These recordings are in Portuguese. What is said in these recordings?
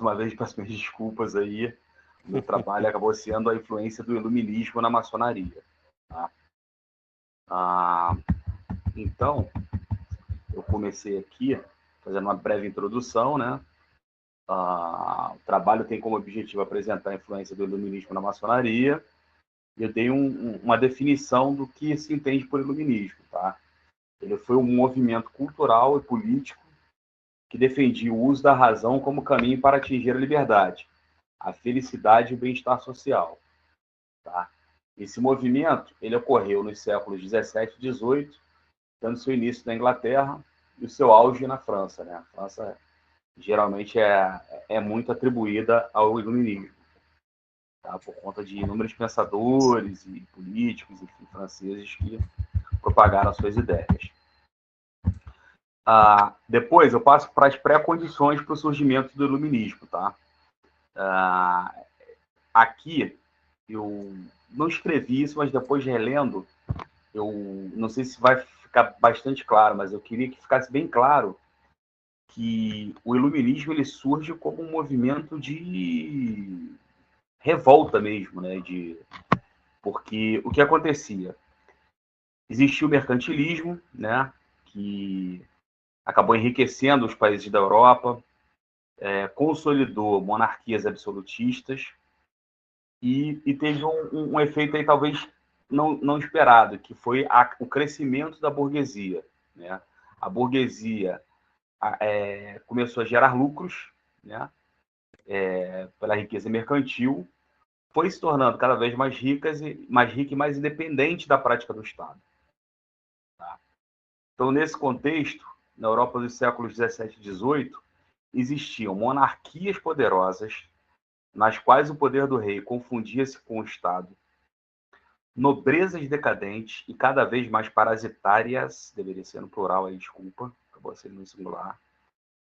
uma vez peço minhas desculpas aí. Meu trabalho acabou sendo a influência do iluminismo na maçonaria. Tá? Então, eu comecei aqui fazendo uma breve introdução, né? O trabalho tem como objetivo apresentar a influência do iluminismo na maçonaria. E eu dei uma definição do que se entende por iluminismo. Tá? Ele foi um movimento cultural e político que defendia o uso da razão como caminho para atingir a liberdade, a felicidade e o bem-estar social. Tá? Esse movimento ele ocorreu nos séculos 17 e 18, tendo seu início na Inglaterra e o seu auge na França. Né? A França geralmente é muito atribuída ao iluminismo, tá? Por conta de inúmeros pensadores e políticos, enfim, franceses que propagaram suas ideias. Depois eu passo para as pré-condições para o surgimento do iluminismo. Tá? Aqui eu não escrevi isso, mas depois relendo, eu não sei se vai ficar bastante claro, mas eu queria que ficasse bem claro que o iluminismo ele surge como um movimento de revolta mesmo, né? Porque o que acontecia? Existia o mercantilismo, né? Que acabou enriquecendo os países da Europa, consolidou monarquias absolutistas e teve um efeito aí talvez não esperado, que foi o crescimento da burguesia. Né? A burguesia começou a gerar lucros, né? Pela riqueza mercantil, foi se tornando cada vez mais rica e mais independente da prática do Estado. Tá? Então, nesse contexto, na Europa dos séculos 17 e 18, existiam monarquias poderosas, nas quais o poder do rei confundia-se com o Estado, nobrezas decadentes e cada vez mais parasitárias, deveria ser no plural aí, desculpa, acabou sendo no singular,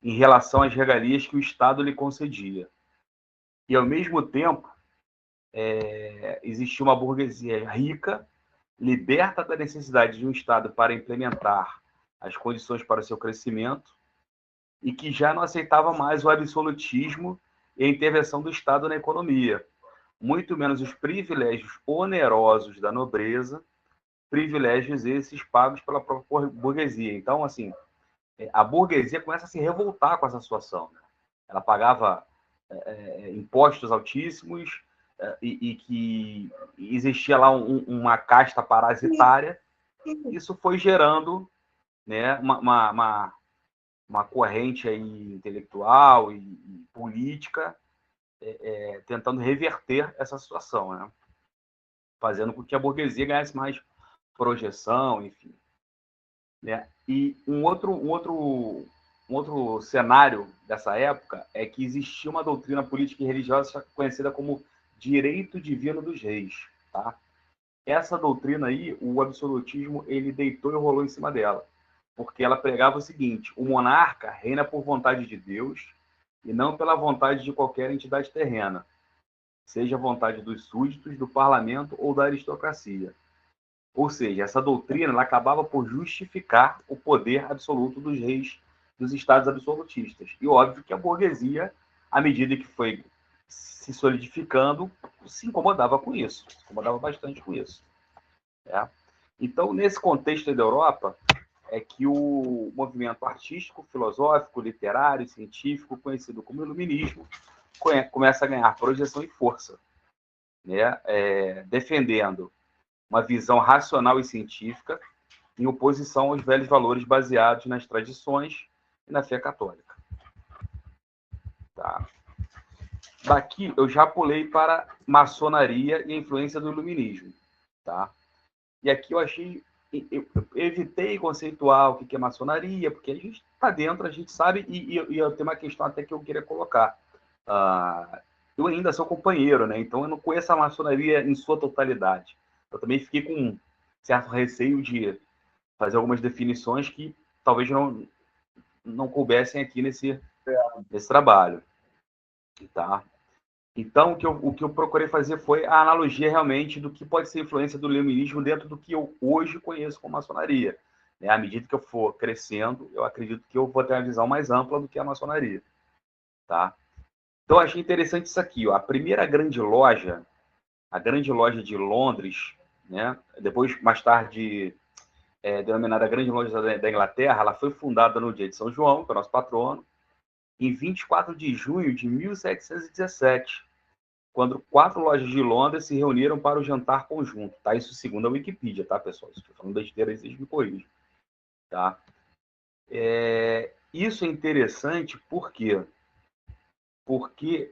em relação às regalias que o Estado lhe concedia. E, ao mesmo tempo, existia uma burguesia rica, liberta da necessidade de um Estado para implementar as condições para o seu crescimento e que já não aceitava mais o absolutismo e a intervenção do Estado na economia, muito menos os privilégios onerosos da nobreza, privilégios esses pagos pela própria burguesia. Então, assim, a burguesia começa a se revoltar com essa situação. Né? Ela pagava impostos altíssimos e que existia lá uma casta parasitária. Isso foi gerando, né, uma corrente aí intelectual e política tentando reverter essa situação, né? Fazendo com que a burguesia ganhasse mais projeção, enfim. Né? E um outro cenário dessa época é que existia uma doutrina política e religiosa conhecida como direito divino dos reis. Tá? Essa doutrina aí, o absolutismo, ele deitou e rolou em cima dela, porque ela pregava o seguinte: o monarca reina por vontade de Deus e não pela vontade de qualquer entidade terrena, seja a vontade dos súditos, do parlamento ou da aristocracia. Ou seja, essa doutrina ela acabava por justificar o poder absoluto dos reis dos estados absolutistas. E óbvio que a burguesia, à medida que foi se solidificando, se incomodava com isso, se incomodava bastante com isso. Né? Então, nesse contexto da Europa, é que o movimento artístico, filosófico, literário e científico, conhecido como iluminismo, começa a ganhar projeção e força, né? Defendendo uma visão racional e científica em oposição aos velhos valores baseados nas tradições e na fé católica. Tá? Daqui eu já pulei para maçonaria e a influência do iluminismo. Tá? E aqui eu evitei conceituar o que é maçonaria, porque a gente está dentro, a gente sabe, e eu tenho uma questão até que eu queria colocar. Eu ainda sou companheiro, né? Então eu não conheço a maçonaria em sua totalidade. Eu também fiquei com um certo receio de fazer algumas definições que talvez não coubessem aqui nesse trabalho. Tá? Então, o que eu procurei fazer foi a analogia realmente do que pode ser a influência do iluminismo dentro do que eu hoje conheço como maçonaria. Né? À medida que eu for crescendo, eu acredito que eu vou ter uma visão mais ampla do que a maçonaria. Tá? Então, eu achei interessante isso aqui. Ó. A primeira grande loja, a grande loja de Londres, né? Depois, mais tarde, denominada Grande Loja da Inglaterra, ela foi fundada no dia de São João, que é o nosso patrono, em 24 de junho de 1717, quando 4 lojas de Londres se reuniram para o jantar conjunto. Tá? Isso segundo a Wikipedia, tá, pessoal? Estou falando besteira aí, vocês me corrigem. Tá? Isso é interessante por quê? Porque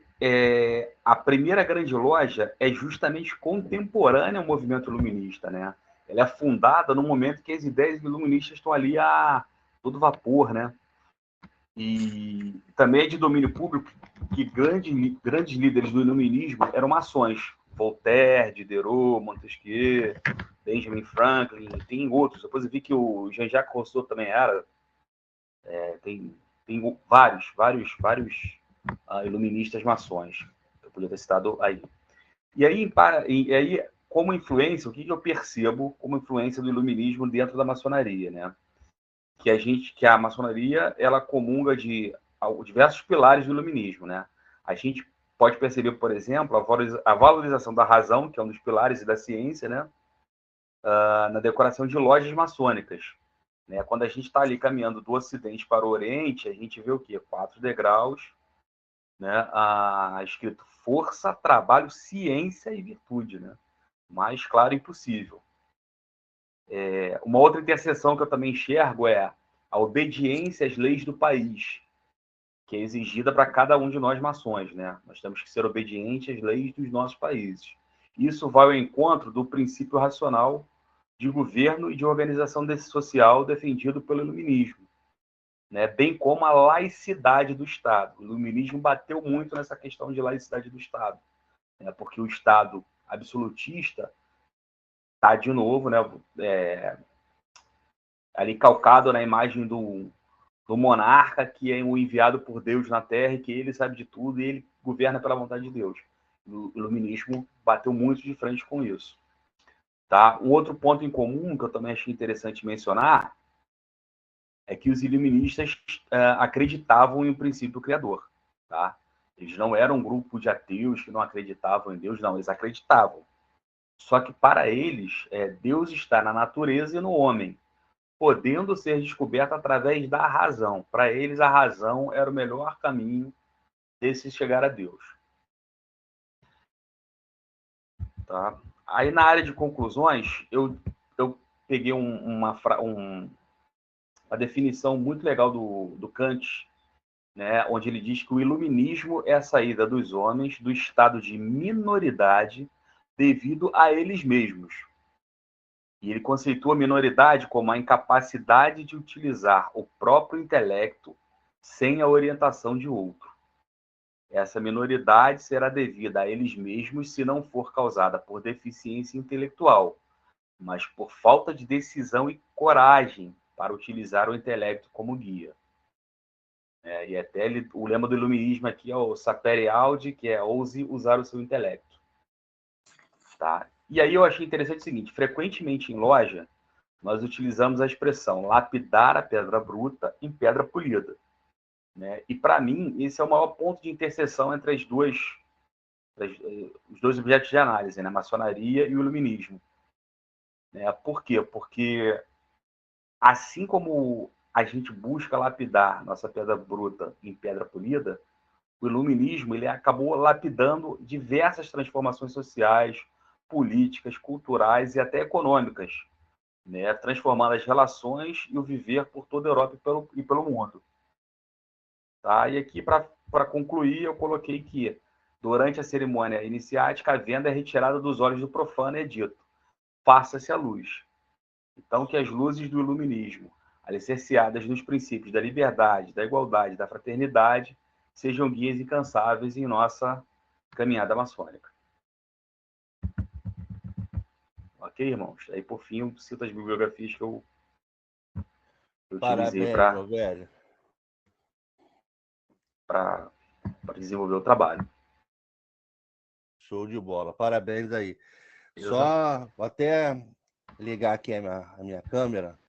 a primeira grande loja é justamente contemporânea ao movimento iluminista, né? Ela é fundada no momento que as ideias iluministas estão ali a todo vapor, né? E também é de domínio público que grandes líderes do iluminismo eram maçons. Voltaire, Diderot, Montesquieu, Benjamin Franklin, tem outros. Depois eu vi que o Jean-Jacques Rousseau também era. Tem vários iluministas maçons. Eu podia ter citado aí. E aí, como influência, o que eu percebo como influência do iluminismo dentro da maçonaria, né? Que a maçonaria ela comunga de diversos pilares do iluminismo, né? A gente pode perceber, por exemplo, a valorização da razão, que é um dos pilares da ciência, né? Na decoração de lojas maçônicas. Né? Quando a gente está ali caminhando do Ocidente para o Oriente, a gente vê o quê? 4 degraus, né? Escrito força, trabalho, ciência e virtude, né? Mais claro impossível. Uma outra interseção que eu também enxergo é a obediência às leis do país, que é exigida para cada um de nós maçons, né? Nós temos que ser obedientes às leis dos nossos países. Isso vai ao encontro do princípio racional de governo e de organização social defendido pelo iluminismo, né? Bem como a laicidade do Estado. O iluminismo bateu muito nessa questão de laicidade do Estado, né? Porque o Estado absolutista está, de novo, né? Ali calcado na imagem do monarca, que é o enviado por Deus na Terra e que ele sabe de tudo e ele governa pela vontade de Deus. O iluminismo bateu muito de frente com isso. Tá? Um outro ponto em comum que eu também achei interessante mencionar é que os iluministas acreditavam em um princípio criador. Tá? Eles não eram um grupo de ateus que não acreditavam em Deus, não, eles acreditavam. Só que para eles, Deus está na natureza e no homem, podendo ser descoberta através da razão. Para eles, a razão era o melhor caminho de se chegar a Deus. Tá? Aí, na área de conclusões, eu peguei uma definição muito legal do Kant, né, onde ele diz que o iluminismo é a saída dos homens do estado de minoridade devido a eles mesmos. E ele conceitua a minoridade como a incapacidade de utilizar o próprio intelecto sem a orientação de outro. Essa minoridade será devida a eles mesmos se não for causada por deficiência intelectual, mas por falta de decisão e coragem para utilizar o intelecto como guia. E até o lema do iluminismo aqui é o sapere aude, que é ouse usar o seu intelecto. Tá? E aí eu achei interessante o seguinte, frequentemente em loja, nós utilizamos a expressão lapidar a pedra bruta em pedra polida. Né? E, para mim, esse é o maior ponto de interseção entre os dois objetos de análise, né? A maçonaria e o iluminismo. Né? Por quê? Porque, assim como a gente busca lapidar nossa pedra bruta em pedra polida, o iluminismo ele acabou lapidando diversas transformações sociais, políticas, culturais e até econômicas, né? Transformando as relações e o viver por toda a Europa e pelo mundo. Tá? E aqui, para concluir, eu coloquei que, durante a cerimônia iniciática, a venda é retirada dos olhos do profano e é dito: faça-se a luz. Então, que as luzes do iluminismo, alicerciadas nos princípios da liberdade, da igualdade, da fraternidade, sejam guias incansáveis em nossa caminhada maçônica. Ok, irmãos? Aí, por fim, eu cito as bibliografias que eu utilizei para desenvolver o trabalho. Show de bola. Parabéns aí. Só vou até ligar aqui a minha câmera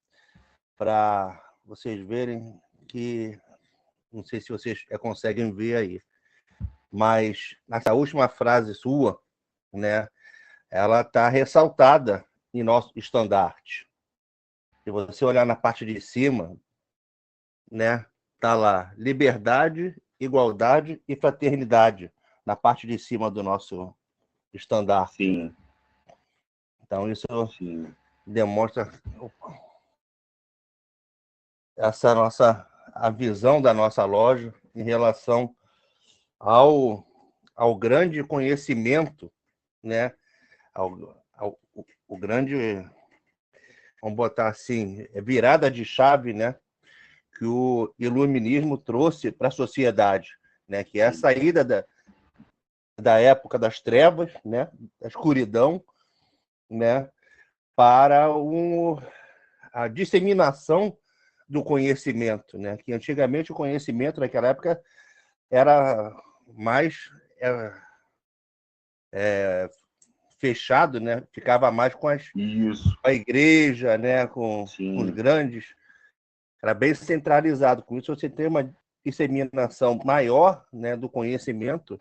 para vocês verem que... Não sei se vocês conseguem ver aí. mas nessa última frase sua, né, ela está ressaltada em nosso estandarte. Se você olhar na parte de cima, né, tá lá liberdade, igualdade e fraternidade na parte de cima do nosso estandarte. Sim. Então isso Sim. demonstra a visão da nossa loja em relação ao grande conhecimento, né? O grande, vamos botar assim, virada de chave, né? Que o iluminismo trouxe para a sociedade, né? Que é a saída da época das trevas, né? Da escuridão, né? Para a disseminação do conhecimento, né? Que antigamente o conhecimento naquela época era mais fechado, né? Ficava mais com a igreja, né? Com os grandes, era bem centralizado. Com isso você tem uma disseminação maior, né? Do conhecimento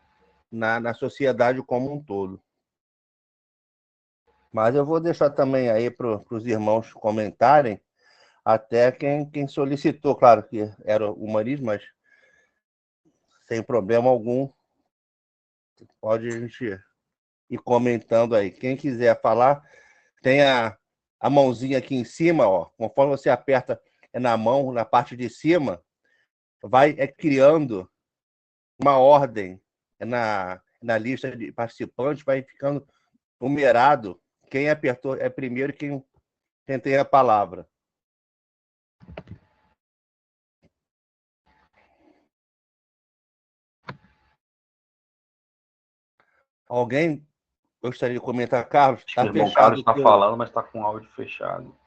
na sociedade como um todo. Mas eu vou deixar também aí para os irmãos comentarem, até quem solicitou, claro que era o humanismo, mas sem problema algum, pode a gente ir comentando aí. Quem quiser falar, tem a mãozinha aqui em cima, ó. Conforme você aperta na mão, na parte de cima, vai criando uma ordem na lista de participantes, vai ficando numerado quem apertou é primeiro e quem tem a palavra. Alguém gostaria de comentar, Carlos? Está fechado. O Carlos está falando, mas está com o áudio fechado.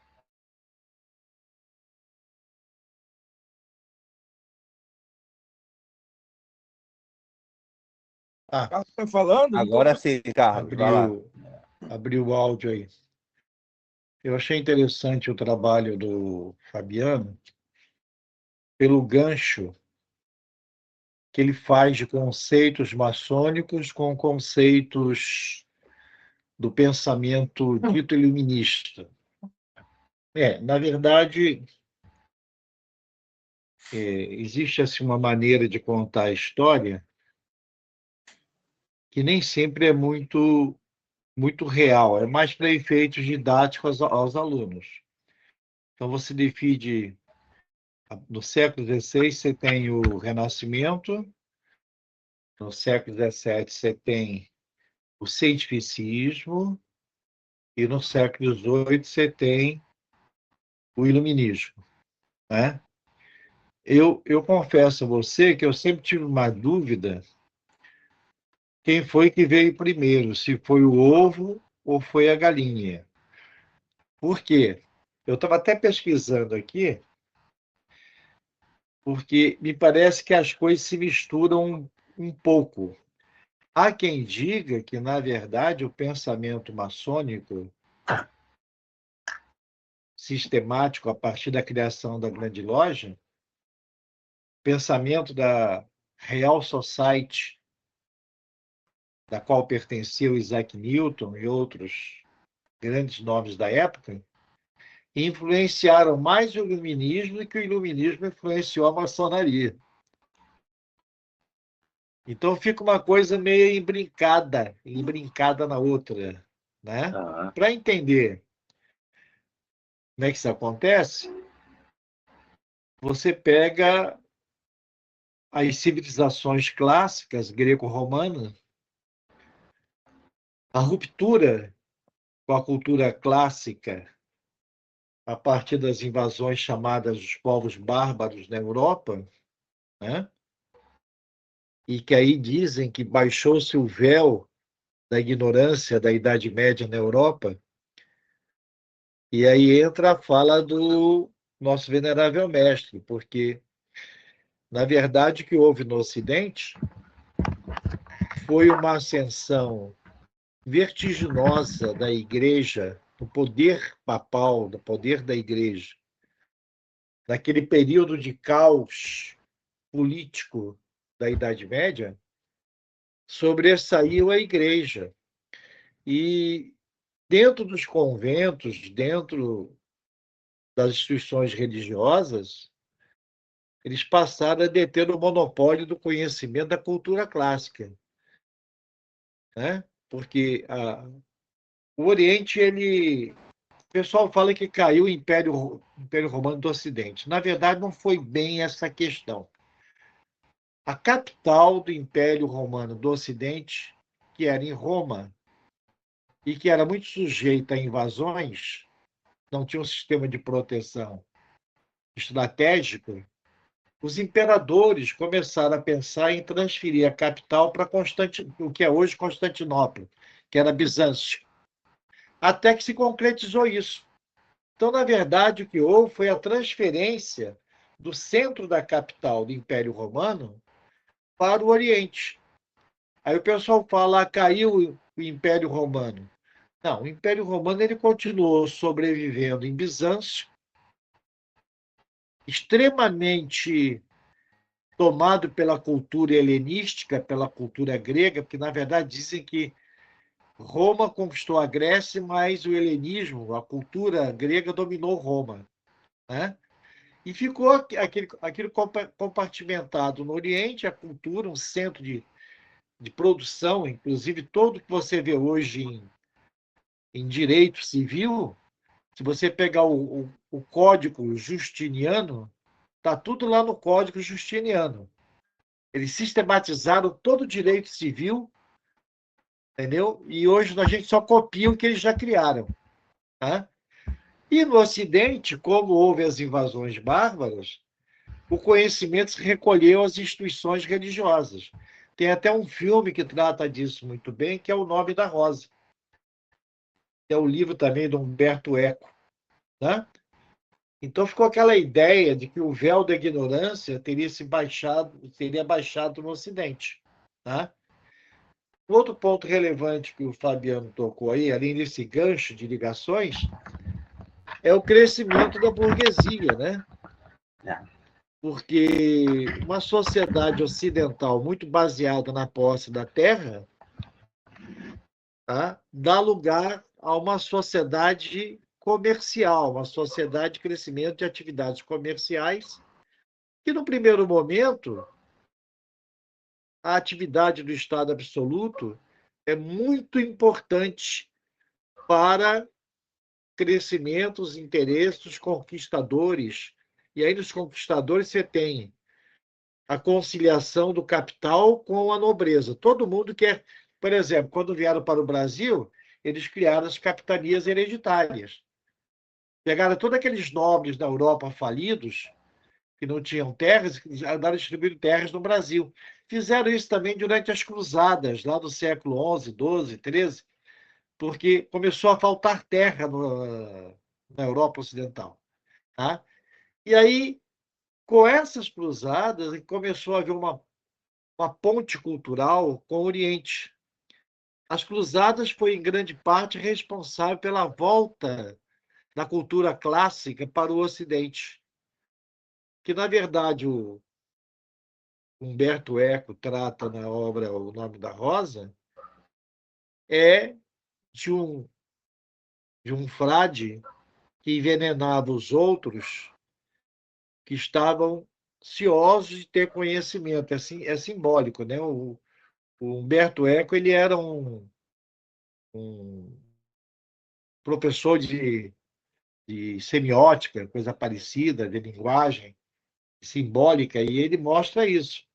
Carlos está falando? Agora sim, Carlos. Abriu o áudio aí. Eu achei interessante o trabalho do Fabiano pelo gancho que ele faz de conceitos maçônicos com conceitos do pensamento dito iluminista. Na verdade, existe assim, uma maneira de contar a história que nem sempre é muito real, é mais para efeitos didáticos aos alunos. Então, você divide, no século XVI, você tem o Renascimento, no século XVII, você tem o cientificismo, e no século XVIII, você tem o iluminismo. Né? Eu confesso a você que eu sempre tive uma dúvida quem foi que veio primeiro, se foi o ovo ou foi a galinha. Por quê? Eu estava até pesquisando aqui, porque me parece que as coisas se misturam um pouco. Há quem diga que, na verdade, o pensamento maçônico sistemático, a partir da criação da Grande Loja, pensamento da Real Society, da qual pertencia o Isaac Newton e outros grandes nomes da época, influenciaram mais o iluminismo do que o iluminismo influenciou a maçonaria. Então fica uma coisa meio embrincada na outra, né? Para entender como é que isso acontece, você pega as civilizações clássicas greco-romanas, a ruptura com a cultura clássica a partir das invasões chamadas dos povos bárbaros na Europa, né? E que aí dizem que baixou-se o véu da ignorância da Idade Média na Europa, e aí entra a fala do nosso venerável mestre, porque, na verdade, o que houve no Ocidente foi uma ascensão vertiginosa da Igreja, do poder papal, do poder da Igreja, naquele período de caos político da Idade Média, sobressaiu a igreja. E dentro dos conventos, dentro das instituições religiosas, eles passaram a deter o monopólio do conhecimento da cultura clássica, né? Porque o Oriente, o pessoal fala que caiu o Império Romano do Ocidente. Na verdade, não foi bem essa questão. A capital do Império Romano do Ocidente, que era em Roma, e que era muito sujeita a invasões, não tinha um sistema de proteção estratégico, os imperadores começaram a pensar em transferir a capital para o que é hoje Constantinopla, que era Bizâncio, até que se concretizou isso. Então, na verdade, o que houve foi a transferência do centro da capital do Império Romano para o Oriente. Aí o pessoal fala, caiu o Império Romano. Não, o Império Romano ele continuou sobrevivendo em Bizâncio, extremamente tomado pela cultura helenística, pela cultura grega, porque, na verdade, dizem que Roma conquistou a Grécia, mas o helenismo, a cultura grega, dominou Roma, né? E ficou aquele compartimentado no Oriente, a cultura, um centro de produção, inclusive tudo que você vê hoje em direito civil, se você pegar o Código Justiniano, está tudo lá no Código Justiniano. Eles sistematizaram todo o direito civil, entendeu? E hoje a gente só copia o que eles já criaram, tá? E no Ocidente, como houve as invasões bárbaras, o conhecimento se recolheu às instituições religiosas. Tem até um filme que trata disso muito bem, que é O Nome da Rosa. É o livro também do Humberto Eco, né? Então ficou aquela ideia de que o véu da ignorância seria baixado no Ocidente, tá? Outro ponto relevante que o Fabiano tocou aí, além desse gancho de ligações, é o crescimento da burguesia, né? Porque uma sociedade ocidental muito baseada na posse da terra, tá? Dá lugar a uma sociedade comercial, uma sociedade de crescimento de atividades comerciais, que no primeiro momento a atividade do Estado absoluto é muito importante para crescimento, os interesses dos conquistadores. E aí, nos conquistadores, você tem a conciliação do capital com a nobreza. Todo mundo quer, por exemplo, quando vieram para o Brasil, eles criaram as capitanias hereditárias. Pegaram todos aqueles nobres da Europa falidos, que não tinham terras, e andaram distribuindo terras no Brasil. Fizeram isso também durante as cruzadas, lá do século XI, XII, XIII, porque começou a faltar terra na Europa Ocidental. Tá? E aí, com essas cruzadas, começou a haver uma ponte cultural com o Oriente. As cruzadas foi, em grande parte, responsável pela volta da cultura clássica para o Ocidente, que, na verdade, o Humberto Eco trata na obra O Nome da Rosa, é de um frade que envenenava os outros que estavam ciosos de ter conhecimento. Assim, é simbólico, né? O Humberto Eco ele era um professor de semiótica, coisa parecida, de linguagem simbólica, e ele mostra isso.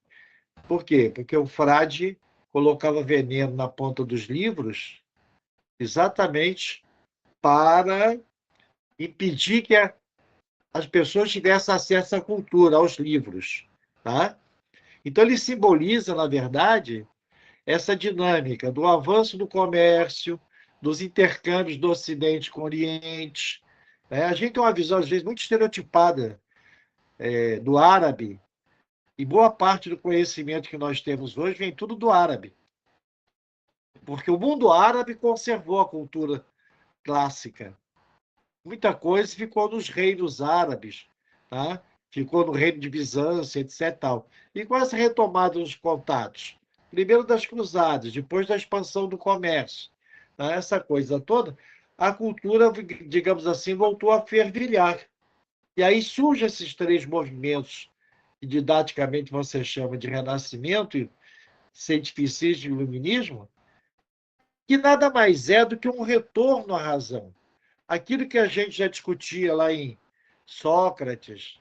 Por quê? Porque o frade colocava veneno na ponta dos livros exatamente para impedir que as pessoas tivessem acesso à cultura, aos livros. Tá? Então, ele simboliza, na verdade, essa dinâmica do avanço do comércio, dos intercâmbios do Ocidente com o Oriente. Né? A gente tem uma visão, às vezes, muito estereotipada do árabe, e boa parte do conhecimento que nós temos hoje vem tudo do árabe. Porque o mundo árabe conservou a cultura clássica. Muita coisa ficou nos reinos árabes, tá? Ficou no reino de Bizâncio, etc. Tal. E com essa retomada dos contatos, primeiro das cruzadas, depois da expansão do comércio, né? Essa coisa toda, a cultura, digamos assim, voltou a fervilhar. E aí surgem esses três movimentos, que didaticamente você chama de Renascimento, Cientificismo e Iluminismo, que nada mais é do que um retorno à razão. Aquilo que a gente já discutia lá em Sócrates,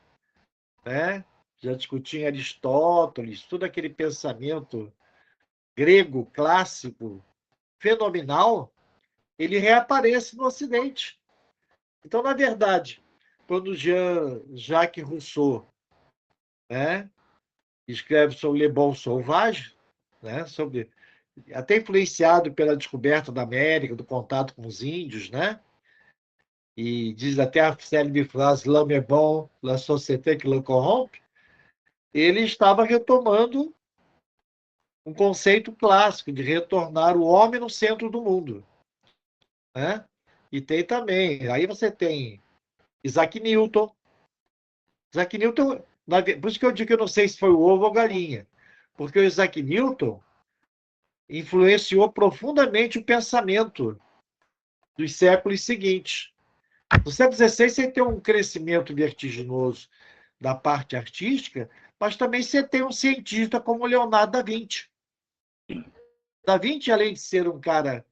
né? Já discutia em Aristóteles, todo aquele pensamento grego clássico, fenomenal, ele reaparece no Ocidente. Então, na verdade, quando Jean-Jacques Rousseau, né, escreve sobre Le Bon Sauvage, né, sobre, até influenciado pela descoberta da América, do contato com os índios, né, e diz até a célebre frase "L'homme est bon, la société qui le corrompt", ele estava retomando um conceito clássico de retornar o homem no centro do mundo, né? E tem também, aí você tem Isaac Newton. Isaac Newton, por isso que eu digo que eu não sei se foi o ovo ou a galinha, porque o Isaac Newton influenciou profundamente o pensamento dos séculos seguintes. No século XVI, você tem um crescimento vertiginoso da parte artística, mas também você tem um cientista como Leonardo da Vinci. Da Vinci, além de ser um cara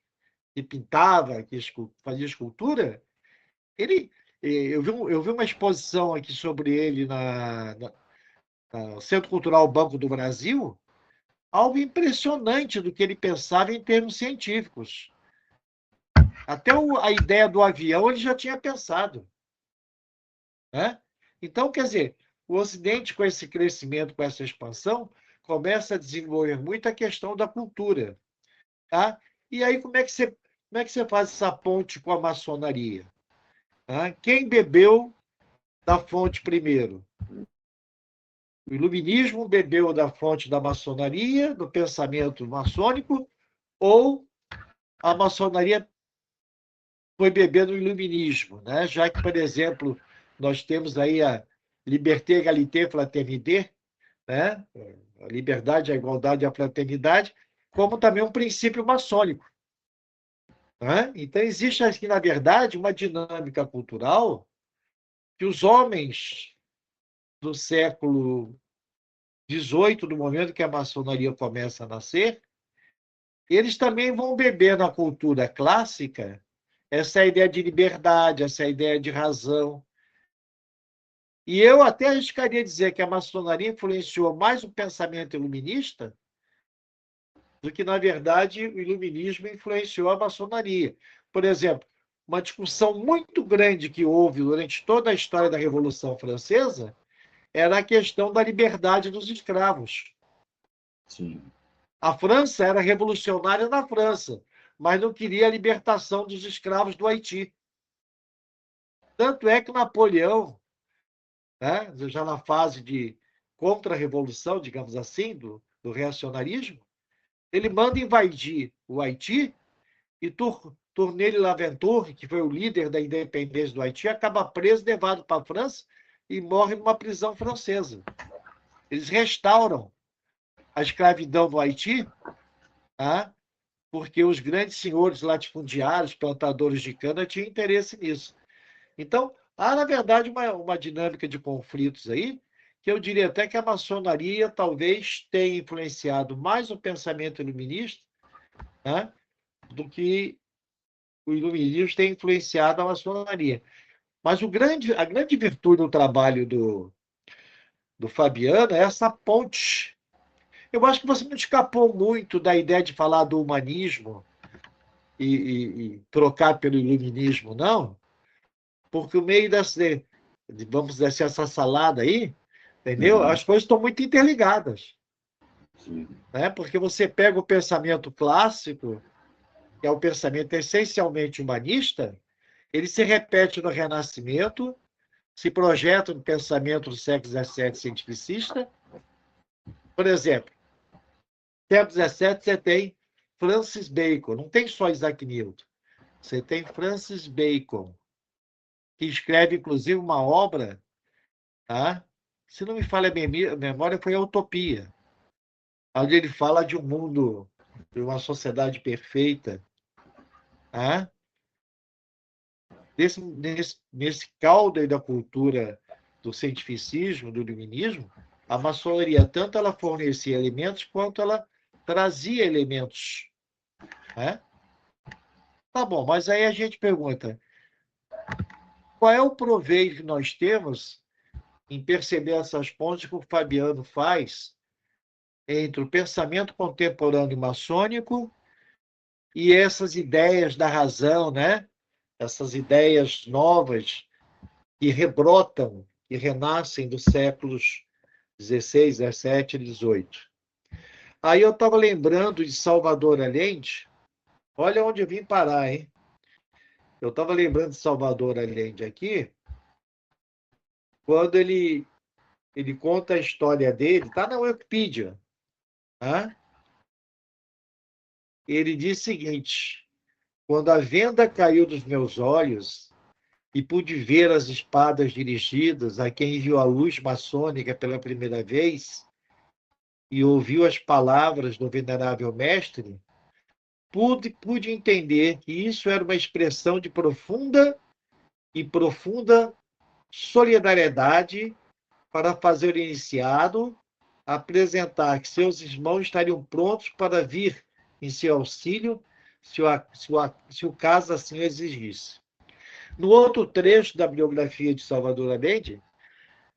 que pintava, que fazia escultura, eu vi uma exposição aqui sobre ele no Centro Cultural Banco do Brasil, algo impressionante do que ele pensava em termos científicos. Até a ideia do avião ele já tinha pensado, né? Então, quer dizer, o Ocidente, com esse crescimento, com essa expansão, começa a desenvolver muito a questão da cultura. Tá? E aí, como é que você faz essa ponte com a maçonaria? Tá? Quem bebeu da fonte primeiro? O iluminismo bebeu da fonte da maçonaria, do pensamento maçônico, ou a maçonaria foi beber no iluminismo, né? Já que, por exemplo, nós temos aí a liberté, égalité, fraternité, né? A liberdade, a igualdade e a fraternidade, como também um princípio maçônico. Né? Então, existe aqui, na verdade, uma dinâmica cultural que os homens do século XVIII, no momento que a maçonaria começa a nascer, eles também vão beber na cultura clássica essa ideia de liberdade, essa ideia de razão. E eu até arriscaria dizer que a maçonaria influenciou mais o pensamento iluminista do que, na verdade, o iluminismo influenciou a maçonaria. Por exemplo, uma discussão muito grande que houve durante toda a história da Revolução Francesa era a questão da liberdade dos escravos. Sim. A França era revolucionária na França, mas não queria a libertação dos escravos do Haiti. Tanto é que Napoleão, né, já na fase de contra-revolução, digamos assim, do reacionarismo, ele manda invadir o Haiti e Tourneuil Laventure, que foi o líder da independência do Haiti, acaba preso, levado para a França e morre numa prisão francesa. Eles restauram a escravidão no Haiti, tá? Porque os grandes senhores latifundiários, plantadores de cana, tinham interesse nisso. Então, há, na verdade, uma dinâmica de conflitos aí, que eu diria até que a maçonaria talvez tenha influenciado mais o pensamento iluminista, né, do que o iluminismo tem influenciado a maçonaria. Mas a grande virtude do trabalho do Fabiano é essa ponte. Eu acho que você não escapou muito da ideia de falar do humanismo e trocar pelo iluminismo, não, porque o meio vamos dizer assim, essa salada aí, entendeu? As coisas estão muito interligadas. Sim. Né? Porque você pega o pensamento clássico, que é o pensamento essencialmente humanista, ele se repete no Renascimento, se projeta no pensamento do século XVII cientificista. Por exemplo, no século XVII você tem Francis Bacon, não tem só Isaac Newton, você tem Francis Bacon, que escreve, inclusive, uma obra, tá? Se não me falha a memória, foi a Utopia. onde ele fala de um mundo, de uma sociedade perfeita. Né? Nesse caldo aí da cultura do cientificismo, do iluminismo, a maçonaria, tanto ela fornecia elementos, quanto ela trazia elementos. Né? Tá bom, mas aí a gente pergunta, qual é o proveito que nós temos em perceber essas pontes que o Fabiano faz entre o pensamento contemporâneo maçônico e essas ideias da razão, né? Essas ideias novas que rebrotam e renascem dos séculos XVI, XVII e XVIII. Aí eu estava lembrando de Salvador Allende, olha onde eu vim parar, hein? Eu estava lembrando de Salvador Allende aqui, quando ele conta a história dele, está na Wikipedia. Tá? Ele diz o seguinte: quando a venda caiu dos meus olhos e pude ver as espadas dirigidas a quem viu a luz maçônica pela primeira vez e ouviu as palavras do venerável mestre, pude entender que isso era uma expressão de profunda solidariedade para fazer o iniciado apresentar que seus irmãos estariam prontos para vir em seu auxílio, se o caso assim o exigisse. No outro trecho da biografia de Salvador Allende,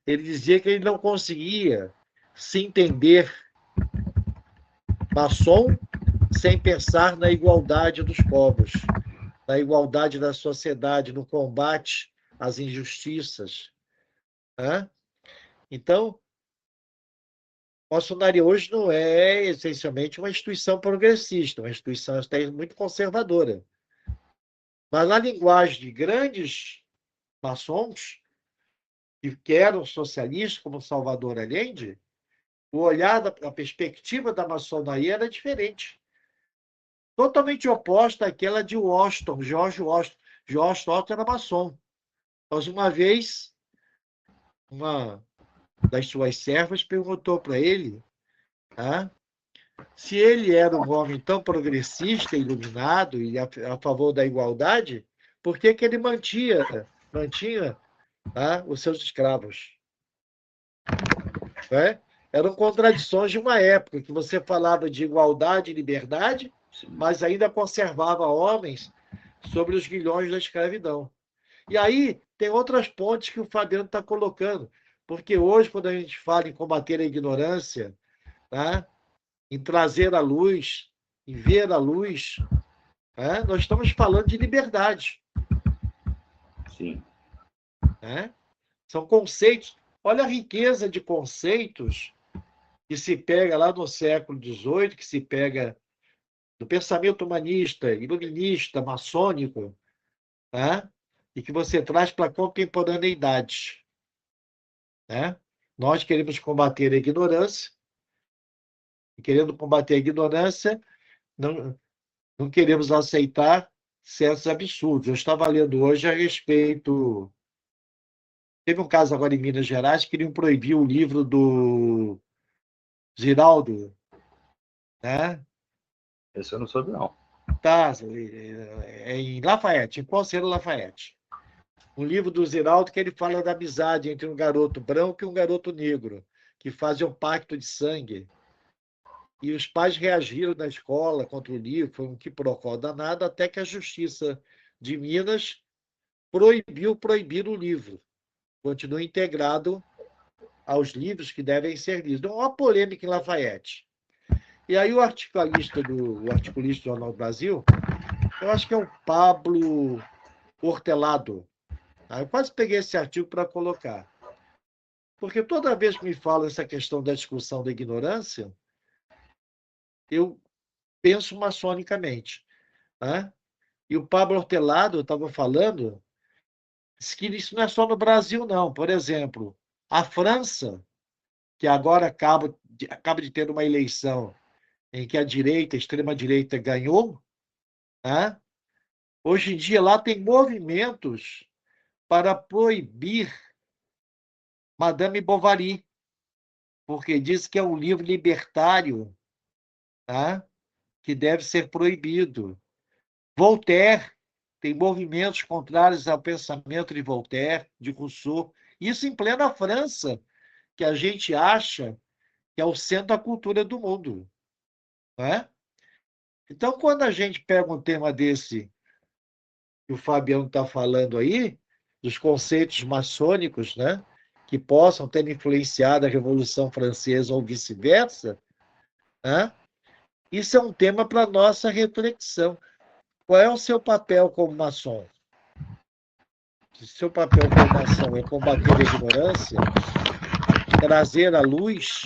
ele dizia que ele não conseguia se entender maçom sem pensar na igualdade dos povos, na igualdade da sociedade, no combate às injustiças. Né? Então, a maçonaria hoje não é essencialmente uma instituição progressista, uma instituição até muito conservadora. Mas na linguagem de grandes maçons, que eram socialistas, como Salvador Allende, o olhar a perspectiva da maçonaria era diferente. Totalmente oposta àquela de Washington, George Washington. George Washington era maçom. Mas uma vez, uma das suas servas perguntou para ele, tá? Se ele era um homem tão progressista, iluminado e a favor da igualdade, por que ele mantinha tá, os seus escravos? Né? Eram contradições de uma época que você falava de igualdade e liberdade, mas ainda conservava homens sobre os grilhões da escravidão. E aí tem outras pontes que o Fabiano está colocando, porque hoje, quando a gente fala em combater a ignorância, tá? Em trazer a luz, em ver a luz, né? Nós estamos falando de liberdade. Sim. Né? São conceitos. Olha a riqueza de conceitos que se pega lá no século XVIII, que se pega do pensamento humanista, iluminista, maçônico, né? E que você traz para a contemporaneidade. Né? Nós queremos combater a ignorância, e querendo combater a ignorância, não queremos aceitar certos absurdos. Eu estava lendo hoje a respeito. Teve um caso agora em Minas Gerais que queriam proibir o livro do Ziraldo, né? Esse eu não soube, não. Tá, é em Lafayette, em Conselho Lafayette. Um livro do Ziraldo que ele fala da amizade entre um garoto branco e um garoto negro, que fazem um pacto de sangue. E os pais reagiram na escola contra o livro, foi um quiprocó danado, até que a Justiça de Minas proibir o livro. Continua integrado aos livros que devem ser lidos. Então, uma polêmica em Lafayette. E aí o articulista do Jornal do Brasil, eu acho que é o Pablo Hortelado. Eu quase peguei esse artigo para colocar. Porque toda vez que me falam essa questão da discussão da ignorância, eu penso maçonicamente. Né? E o Pablo Hortelado estava falando que isso não é só no Brasil, não. Por exemplo, a França, que agora acaba de ter uma eleição em que a extrema-direita ganhou, né? Hoje em dia lá tem movimentos para proibir Madame Bovary, porque diz que é um livro libertário tá? Que deve ser proibido. Voltaire tem movimentos contrários ao pensamento de Voltaire, de Rousseau. Isso em plena França, que a gente acha que é o centro da cultura do mundo. Né? Então, quando a gente pega um tema desse que o Fabiano está falando aí, dos conceitos maçônicos, né, que possam ter influenciado a Revolução Francesa ou vice-versa, né, isso é um tema para nossa reflexão. Qual é o seu papel como maçom? Se o seu papel como maçom é combater a ignorância, trazer a luz,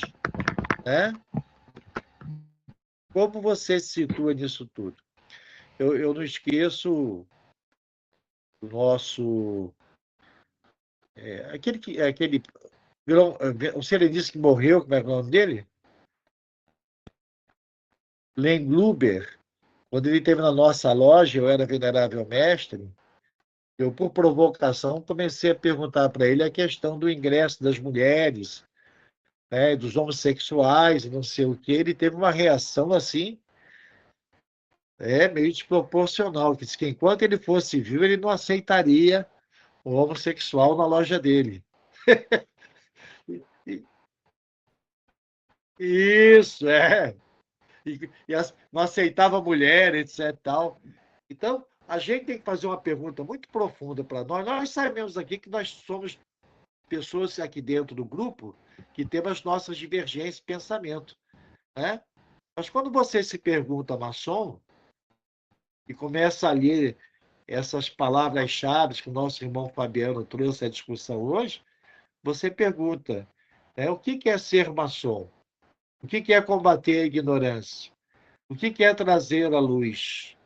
né, como você se situa nisso tudo? Eu não esqueço o nosso... aquele o serenista que morreu, como é o nome dele? Len Gruber, quando ele esteve na nossa loja, eu era venerável mestre, eu, por provocação, comecei a perguntar para ele a questão do ingresso das mulheres, né, dos homossexuais, e não sei o quê. Ele teve uma reação assim, meio desproporcional, que disse que enquanto ele fosse vivo, ele não aceitaria o homossexual na loja dele. Isso, é. Não aceitava mulher, etc. Tal. Então, a gente tem que fazer uma pergunta muito profunda para nós. Nós sabemos aqui que nós somos pessoas aqui dentro do grupo que temos as nossas divergências de pensamento. Né? Mas quando você se pergunta, maçom, e começa a ler essas palavras-chave que o nosso irmão Fabiano trouxe à discussão hoje, você pergunta, né, o que é ser maçom? O que é combater a ignorância? O que é trazer a luz?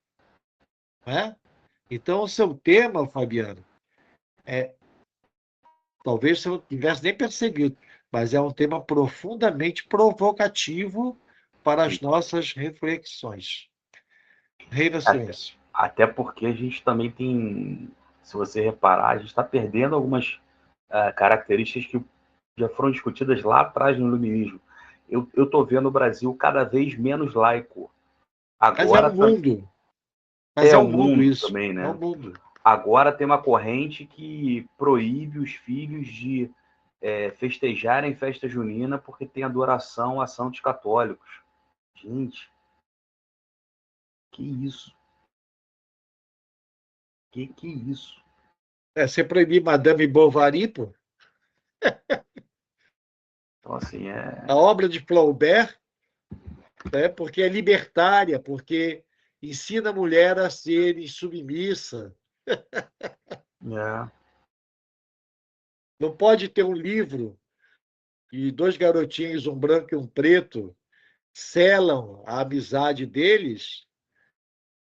Né? Então, o seu tema, Fabiano, talvez você não tivesse nem percebido, mas é um tema profundamente provocativo para as nossas reflexões. Reiva silêncio. Até porque a gente também tem, se você reparar, a gente está perdendo algumas características que já foram discutidas lá atrás no iluminismo. Eu estou vendo o Brasil cada vez menos laico. Mas é Agora um mundo. Mas é é o um mundo mundo isso. também, É um né? mundo. Agora tem uma corrente que proíbe os filhos de festejarem festa junina porque tem adoração a santos católicos. Gente, que isso? Que isso? Você proibir Madame Bovary, pô. Então, assim, A obra de Flaubert, né, porque é libertária, porque ensina a mulher a ser submissa. Não pode ter um livro e dois garotinhos, um branco e um preto, selam a amizade deles,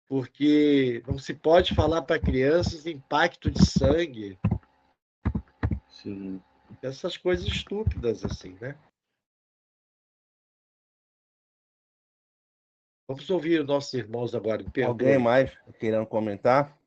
porque não se pode falar para crianças em pacto de sangue. Sim. Essas coisas estúpidas assim, né? Vamos ouvir os nossos irmãos agora. Me Alguém perdoe. mais querendo comentar?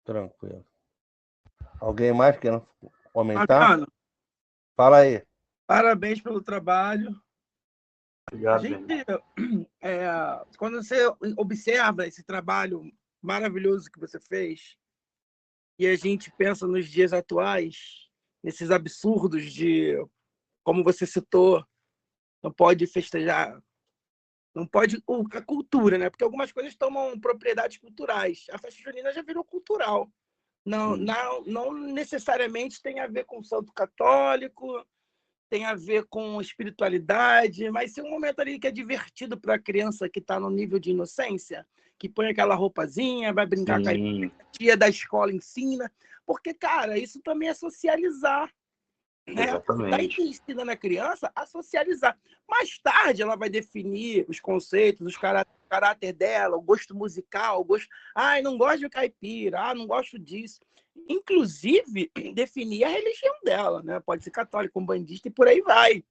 Tranquilo. Alguém mais querendo comentar? Fabiano, Fala aí. parabéns pelo trabalho. A Obrigado, gente, Daniel. quando você observa esse trabalho maravilhoso que você fez, e a gente pensa nos dias atuais, nesses absurdos de, como você citou, não pode festejar, não pode a cultura, né? Porque algumas coisas tomam propriedades culturais. A festa junina já virou cultural. Não necessariamente tem a ver com o santo católico, tem a ver com espiritualidade, mas se um momento ali que é divertido para a criança que está no nível de inocência, que põe aquela roupazinha, vai brincar com a tia da escola ensina, porque, cara, isso também é socializar. Né? Daí que ensina na criança a socializar. Mais tarde ela vai definir os conceitos, os caracteres caráter dela, o gosto musical, o gosto. Ai, não gosto de caipira, não gosto disso. Inclusive, definir a religião dela, né? Pode ser católica, umbandista e por aí vai,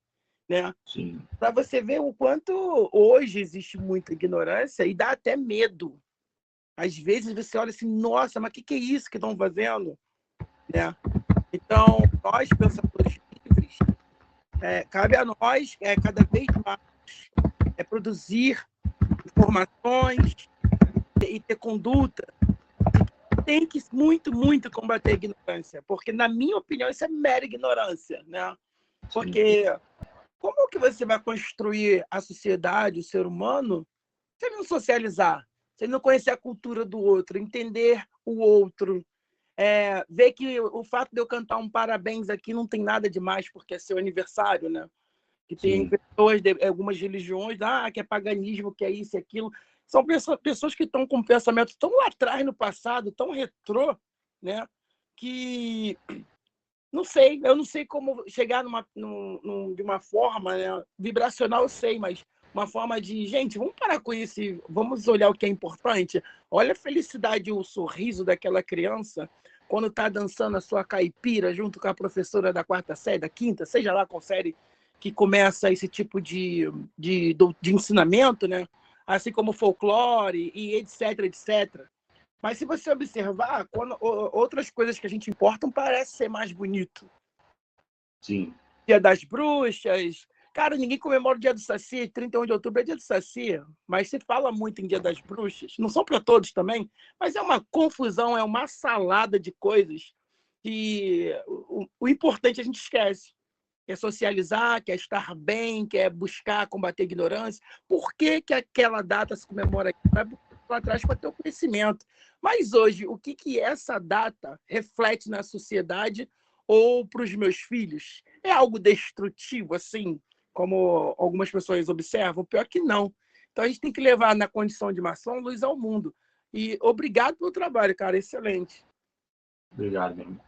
né? Para você ver o quanto hoje existe muita ignorância e dá até medo. Às vezes você olha assim, nossa, mas o que é isso que estão fazendo? Né? Então, nós, pensadores livres, cabe a nós cada vez mais produzir informações e ter conduta. Tem que muito, muito combater a ignorância, porque, na minha opinião, isso é mera ignorância. Né? Porque como que você vai construir a sociedade, o ser humano, se ele não socializar, se ele não conhecer a cultura do outro, entender o outro, ver que o fato de eu cantar um parabéns aqui não tem nada demais, porque é seu aniversário, né? Que tem pessoas de algumas religiões, que é paganismo, que é isso e aquilo. São pessoas que estão com um pensamento tão lá atrás no passado, tão retrô, né? Que eu não sei como chegar de uma forma, né, vibracional, eu sei, mas uma forma de, gente, vamos parar com isso, vamos olhar o que é importante. Olha a felicidade e o sorriso daquela criança quando está dançando a sua caipira junto com a professora da quarta série, da quinta, seja lá qual série que começa esse tipo de ensinamento, né? Assim como folclore e etc, etc. Mas se você observar, outras coisas que a gente importa parece ser mais bonito. Sim. Dia das Bruxas. Cara, ninguém comemora o Dia do Saci. 31 de outubro é Dia do Saci. Mas se fala muito em Dia das Bruxas. Não são para todos também, mas é uma confusão, é uma salada de coisas que o importante a gente esquece. Quer socializar, quer estar bem, quer buscar combater a ignorância. Por que aquela data se comemora aqui? Vai lá atrás para ter o conhecimento. Mas hoje, o que essa data reflete na sociedade ou para os meus filhos? É algo destrutivo, assim, como algumas pessoas observam? Pior que não. Então, a gente tem que levar na condição de maçom luz ao mundo. E obrigado pelo trabalho, cara. Excelente. Obrigado, meu irmão.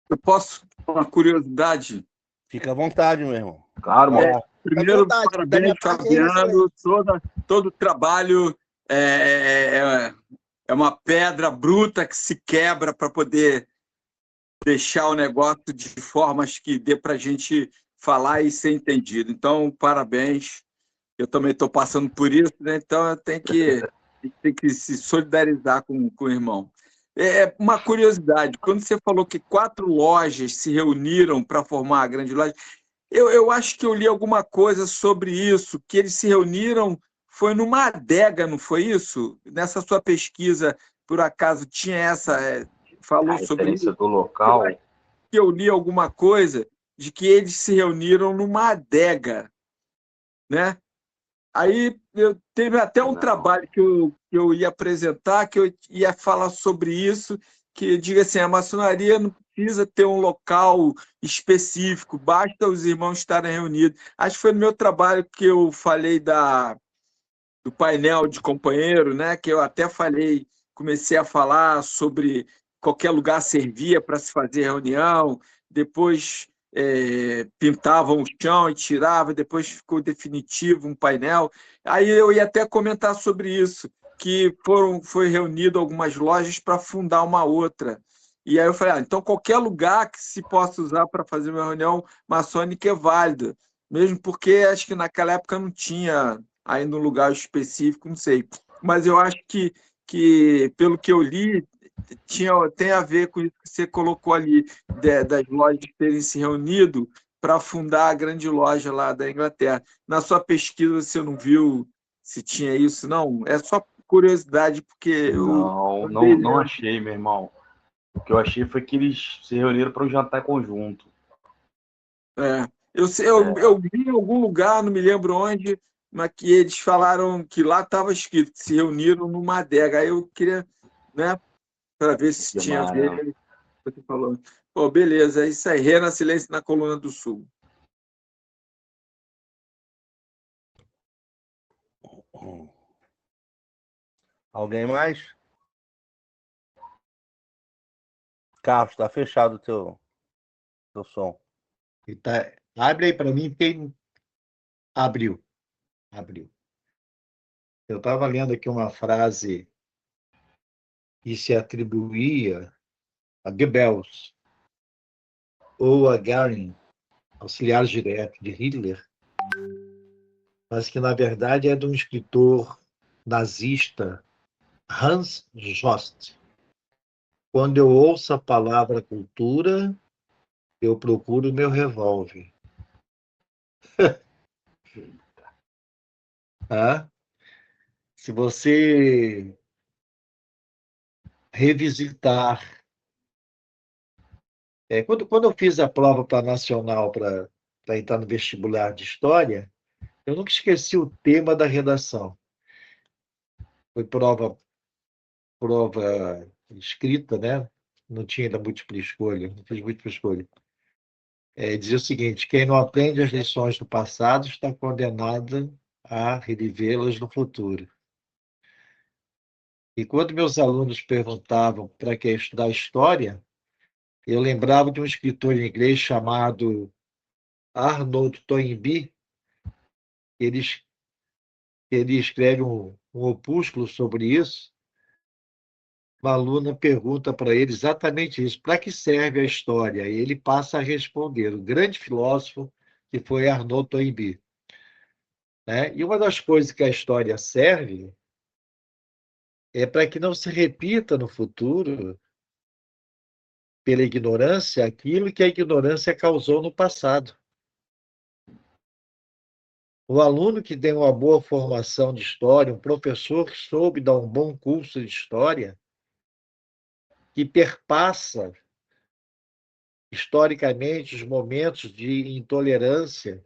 Eu posso, uma curiosidade? Fica à vontade, meu irmão. Claro, mano. Primeiro, parabéns, Fabiano. Todo o trabalho é uma pedra bruta que se quebra para poder deixar o negócio de formas que dê para a gente falar e ser entendido. Então, parabéns. Eu também estou passando por isso, né? Então eu tenho que se solidarizar com o irmão. Uma curiosidade, quando você falou que 4 lojas se reuniram para formar a grande loja, eu acho que eu li alguma coisa sobre isso, que eles se reuniram, foi numa adega, não foi isso? Nessa sua pesquisa, por acaso, tinha falou sobre isso? Do local. Eu li alguma coisa de que eles se reuniram numa adega, né? Aí teve até um trabalho que eu ia apresentar, que eu ia falar sobre isso, que diga assim, a maçonaria não precisa ter um local específico, basta os irmãos estarem reunidos. Acho que foi no meu trabalho que eu falei do painel de companheiro, né? Que eu até falei, comecei a falar sobre qualquer lugar servia para se fazer reunião, depois pintavam o chão e tirava, depois ficou definitivo um painel. Aí eu ia até comentar sobre isso, que foi reunido algumas lojas para fundar uma outra. E aí eu falei, então qualquer lugar que se possa usar para fazer uma reunião maçônica é válido, mesmo porque acho que naquela época não tinha ainda um lugar específico, não sei. Mas eu acho que pelo que eu li, tem a ver com isso que você colocou ali, das lojas terem se reunido para fundar a grande loja lá da Inglaterra. Na sua pesquisa, você não viu se tinha isso, não? É só curiosidade, porque não achei, meu irmão. O que eu achei foi que eles se reuniram para um jantar conjunto. Eu vi em algum lugar, não me lembro onde, mas que eles falaram que lá estava escrito que se reuniram numa adega. Aí eu queria, né, para ver se tinha a ver. Você falou. Pô, beleza, é isso aí. Rena Silêncio na Coluna do Sul. Alguém mais? Carlos, está fechado o teu som. Abre aí para mim, Abriu. Eu estava lendo aqui uma frase que se atribuía a Goebbels ou a Göring, auxiliar direto de Hitler, mas que, na verdade, é de um escritor nazista, Hans Jost. Quando eu ouço a palavra cultura, eu procuro meu revólver. Tá? Se você revisitar... quando eu fiz a prova para nacional para entrar no vestibular de História, eu nunca esqueci o tema da redação. Foi prova escrita, né? Não tinha ainda múltipla escolha, não fiz múltipla escolha. Dizia o seguinte: quem não aprende as lições do passado está condenado a revivê-las no futuro. E quando meus alunos perguntavam para que estudar história, eu lembrava de um escritor inglês chamado Arnold Toynbee. Ele escreve um opúsculo sobre isso. Uma aluna pergunta para ele exatamente isso: para que serve a história? E ele passa a responder, o grande filósofo que foi Arnaud Toynbee. Né? E uma das coisas que a história serve é para que não se repita no futuro, pela ignorância, aquilo que a ignorância causou no passado. O aluno que tem uma boa formação de história, um professor que soube dar um bom curso de história, que perpassa historicamente os momentos de intolerância.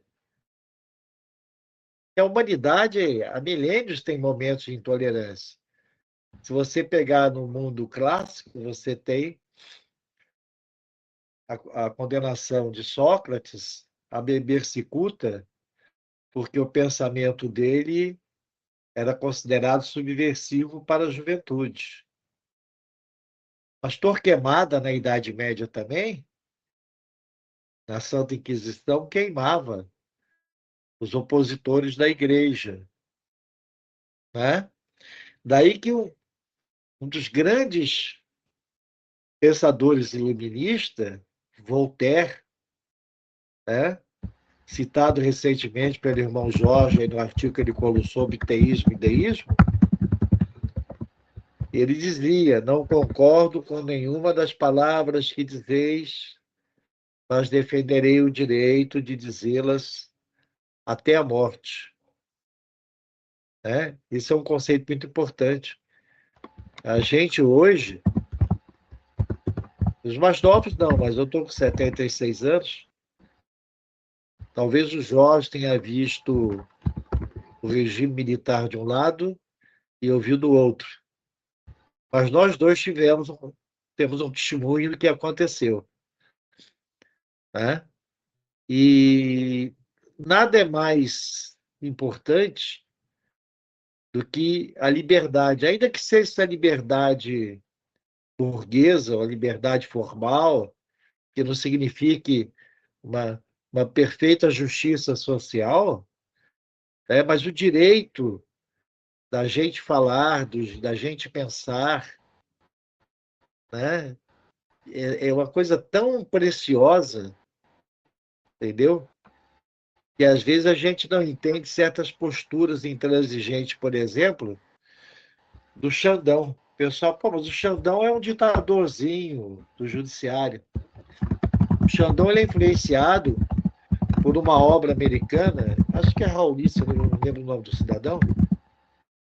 A humanidade, há milênios, tem momentos de intolerância. Se você pegar no mundo clássico, você tem a condenação de Sócrates a beber cicuta, porque o pensamento dele era considerado subversivo para a juventude. Mas Torquemada, na Idade Média também, na Santa Inquisição, queimava os opositores da igreja. Né? Daí que um dos grandes pensadores iluministas, Voltaire, né? Citado recentemente pelo irmão Jorge, no artigo que ele colocou sobre teísmo e deísmo, ele dizia: não concordo com nenhuma das palavras que dizeis, mas defenderei o direito de dizê-las até a morte. Né? Isso é um conceito muito importante. A gente hoje, os mais novos não, mas eu estou com 76 anos, talvez o Jorge tenha visto o regime militar de um lado e eu vi do outro. Mas nós dois temos um testemunho do que aconteceu. Né? E nada é mais importante do que a liberdade, ainda que seja essa liberdade burguesa, uma liberdade formal, que não signifique uma perfeita justiça social, mas o direito da gente falar, da gente pensar, né? É uma coisa tão preciosa, entendeu? Que às vezes a gente não entende certas posturas intransigentes, por exemplo, do Xandão. O pessoal, pô, mas o Xandão é um ditadorzinho do judiciário. O Xandão ele é influenciado por uma obra americana, acho que é Raulista, eu não lembro o nome do cidadão,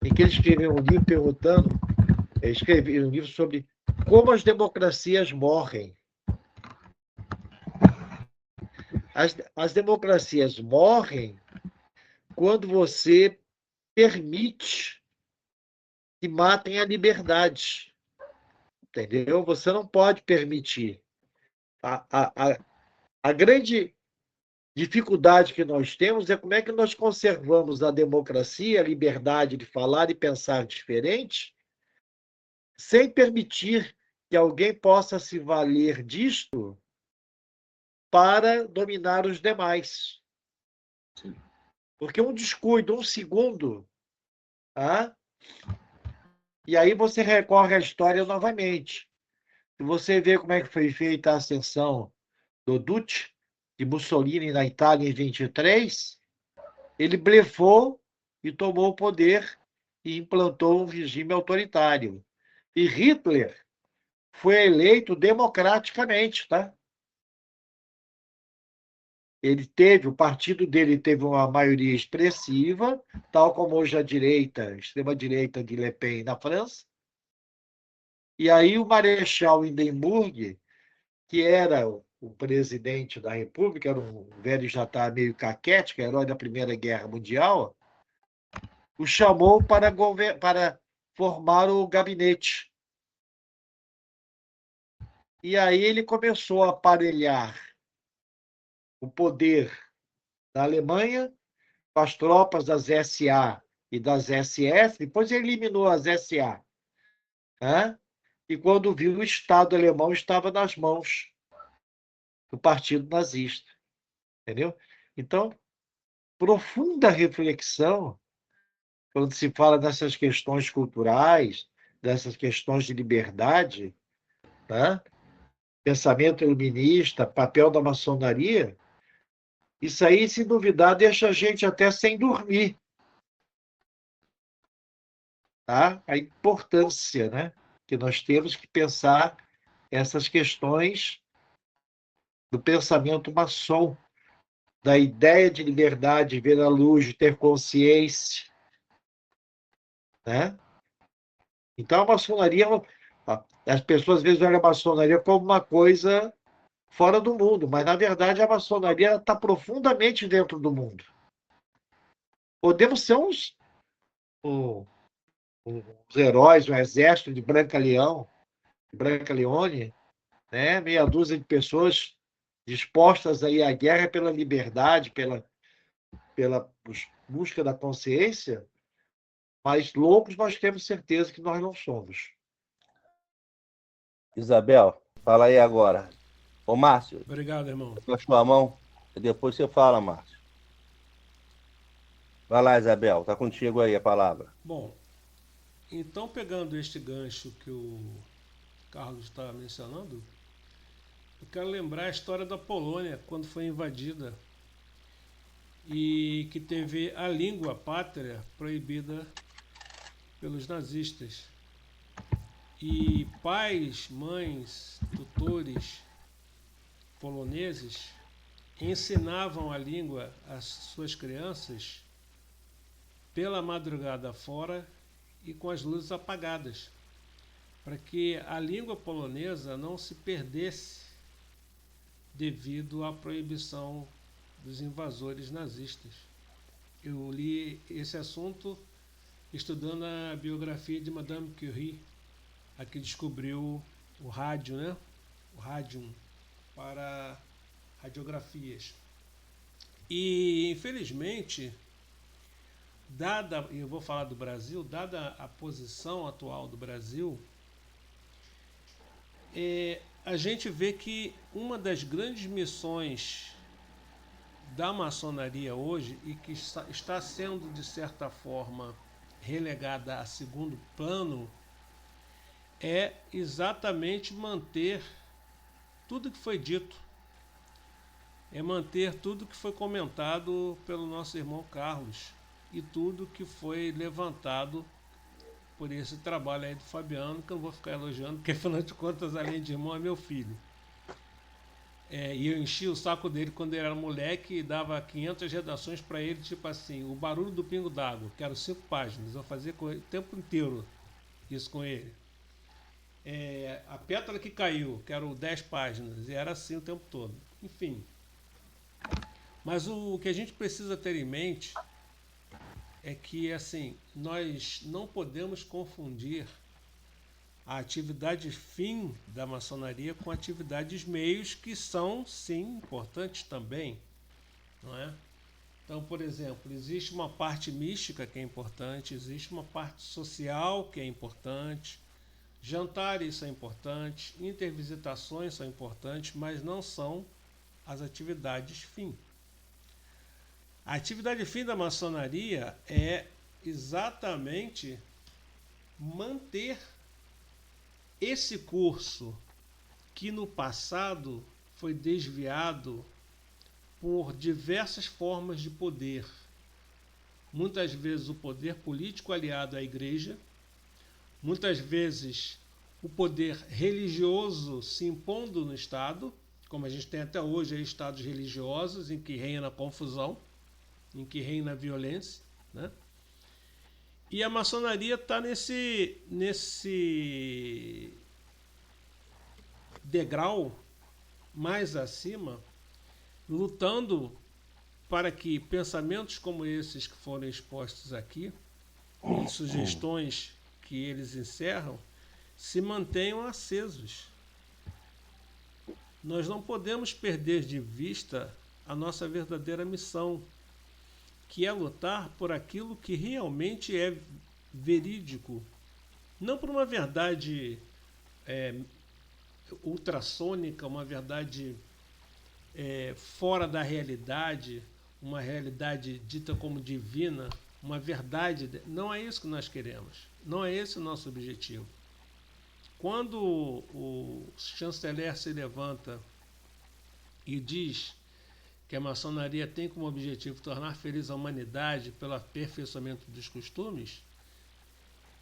em que ele escreveu um livro escreveu um livro sobre como as democracias morrem. As democracias morrem quando você permite que matem a liberdade. Entendeu? Você não pode permitir. A grande dificuldade que nós temos é como é que nós conservamos a democracia, a liberdade de falar e pensar diferente, sem permitir que alguém possa se valer disto para dominar os demais. Porque um descuido, um segundo, tá? E aí você recorre à história novamente. Se você vê como é que foi feita a ascensão do Duce, de Mussolini na Itália em 23, ele blefou e tomou o poder e implantou um regime autoritário. E Hitler foi eleito democraticamente, tá? O partido dele teve uma maioria expressiva, tal como hoje a direita, a extrema-direita de Le Pen na França. E aí o Marechal Hindenburg, que era o presidente da República, era um velho já está meio caquético, herói da Primeira Guerra Mundial, o chamou para formar o gabinete. E aí ele começou a aparelhar o poder da Alemanha com as tropas das SA e das SS, depois ele eliminou as SA. Né? E quando viu, o Estado alemão estava nas mãos do Partido Nazista. Entendeu? Então, profunda reflexão quando se fala dessas questões culturais, dessas questões de liberdade, né? Pensamento iluminista, papel da maçonaria, isso aí, se duvidar, deixa a gente até sem dormir. Tá? A importância, né? Que nós temos que pensar essas questões do pensamento maçom, da ideia de liberdade, ver a luz, de ter consciência. Né? Então, a maçonaria, as pessoas às vezes olham a maçonaria como uma coisa fora do mundo, mas, na verdade, a maçonaria está profundamente dentro do mundo. Podemos ser uns heróis, um exército de Branca Leone, né? Meia dúzia de pessoas dispostas a ir à guerra pela liberdade, pela busca da consciência, mas loucos nós temos certeza que nós não somos. Isabel, fala aí agora. Ô, Márcio, Obrigado, irmão. baixou a mão? Depois você fala, Márcio. Vai lá, Isabel, tá contigo aí a palavra. Bom, então pegando este gancho que o Carlos está mencionando, eu quero lembrar a história da Polônia, quando foi invadida e que teve a língua pátria proibida pelos nazistas. E pais, mães, tutores poloneses ensinavam a língua às suas crianças pela madrugada fora e com as luzes apagadas, para que a língua polonesa não se perdesse devido à proibição dos invasores nazistas. Eu li esse assunto estudando a biografia de Madame Curie, a que descobriu o rádio, né? O rádium para radiografias. E, infelizmente, eu vou falar do Brasil, dada a posição atual do Brasil, a gente vê que uma das grandes missões da maçonaria hoje, e que está sendo, de certa forma, relegada a segundo plano, é exatamente manter tudo que foi dito, é manter tudo que foi comentado pelo nosso irmão Carlos e tudo que foi levantado por esse trabalho aí do Fabiano, que eu não vou ficar elogiando, porque afinal de contas, além de irmão, é meu filho. E eu enchi o saco dele quando ele era moleque e dava 500 redações para ele, tipo assim, o barulho do pingo d'água, que eram 5 páginas, eu fazia o tempo inteiro isso com ele. A pétala que caiu, que eram 10 páginas, e era assim o tempo todo. Enfim. Mas o que a gente precisa ter em mente é que, assim, nós não podemos confundir a atividade fim da maçonaria com atividades meios que são, sim, importantes também, não é? Então, por exemplo, existe uma parte mística que é importante, existe uma parte social que é importante, jantares são importantes, intervisitações são importantes, mas não são as atividades fim. A atividade fim da maçonaria é exatamente manter esse curso que no passado foi desviado por diversas formas de poder. Muitas vezes o poder político aliado à igreja, muitas vezes o poder religioso se impondo no Estado, como a gente tem até hoje aí, estados religiosos em que reina a confusão, em que reina a violência, né? E a maçonaria está nesse degrau mais acima, lutando para que pensamentos como esses que foram expostos aqui e sugestões que eles encerram se mantenham acesos. Nós não podemos perder de vista a nossa verdadeira missão, que é lutar por aquilo que realmente é verídico, não por uma verdade ultrassônica, uma verdade fora da realidade, uma realidade dita como divina, uma verdade. Não é isso que nós queremos, não é esse o nosso objetivo. Quando o chanceler se levanta e diz que a maçonaria tem como objetivo tornar feliz a humanidade pelo aperfeiçoamento dos costumes,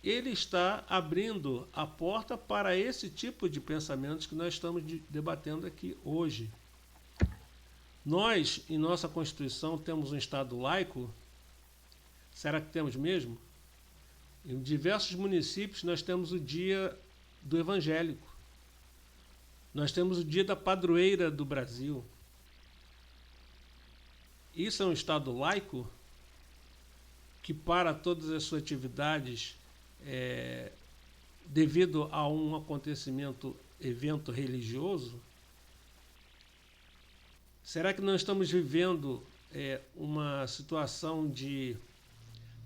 ele está abrindo a porta para esse tipo de pensamentos que nós estamos debatendo aqui hoje. Nós, em nossa Constituição, temos um Estado laico? Será que temos mesmo? Em diversos municípios nós temos o dia do evangélico. Nós temos o dia da padroeira do Brasil. Isso é um Estado laico que para todas as suas atividades devido a um evento religioso? Será que nós estamos vivendo uma situação de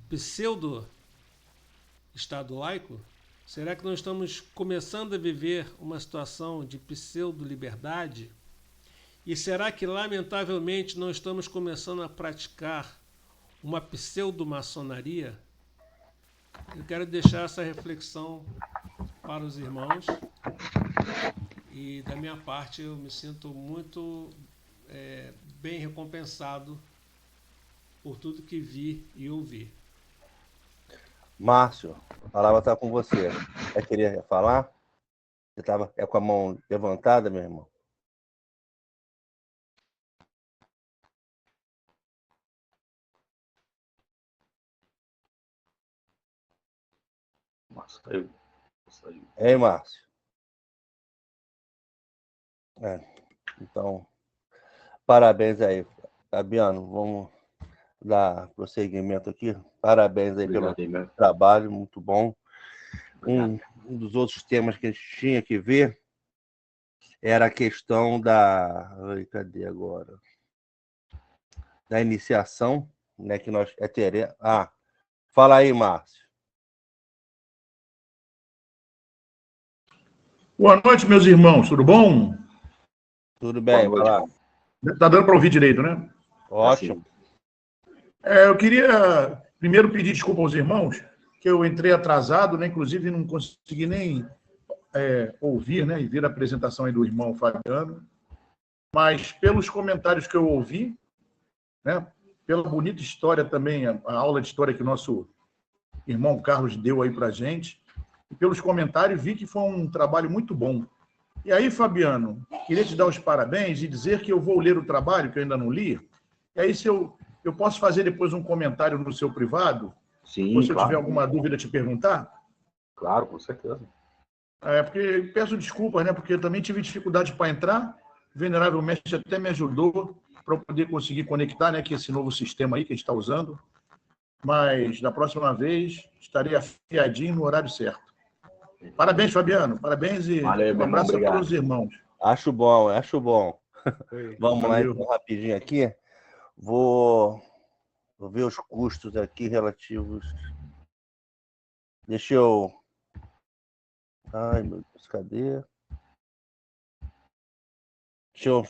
pseudo-Estado laico? Será que nós estamos começando a viver uma situação de pseudo-liberdade? E será que, lamentavelmente, não estamos começando a praticar uma pseudo-maçonaria? Eu quero deixar essa reflexão para os irmãos e, da minha parte, eu me sinto muito bem recompensado por tudo que vi e ouvi. Márcio, a palavra está com você. Você queria falar? Você estava com a mão levantada, meu irmão? Nossa, saiu. Ei, Márcio. Então, parabéns aí, Fabiano. Vamos dar prosseguimento aqui. Parabéns aí pelo trabalho, muito bom. Um dos outros temas que a gente tinha que ver era a questão da... Cadê agora? Da iniciação, né, que nós teremos. Fala aí, Márcio. Boa noite, meus irmãos, tudo bom? Tudo bem, vai lá. Tá dando para ouvir direito, né? Ótimo. Eu queria primeiro pedir desculpa aos irmãos, que eu entrei atrasado, né? Inclusive não consegui nem ouvir, né? E ver a apresentação aí do irmão Fabiano. Mas pelos comentários que eu ouvi, né? Pela bonita história também, a aula de história que o nosso irmão Carlos deu aí para gente, e pelos comentários vi que foi um trabalho muito bom. E aí, Fabiano, queria te dar os parabéns e dizer que eu vou ler o trabalho, que eu ainda não li, e aí se eu posso fazer depois um comentário no seu privado? Sim, ou se claro. eu tiver alguma dúvida, te perguntar? Claro, com certeza. Porque peço desculpas, né? Porque eu também tive dificuldade para entrar, o venerável mestre até me ajudou para eu poder conseguir conectar, né? Que esse novo sistema aí que a gente está usando, mas da próxima vez estarei afiadinho no horário certo. Parabéns, Fabiano. Parabéns e Valeu, um abraço obrigado. a todos os irmãos. Acho bom, acho bom. Vamos lá, Valeu. então, rapidinho aqui. Vou ver os custos aqui relativos. Deixa eu... Ai, meu Deus, cadê? Deixa eu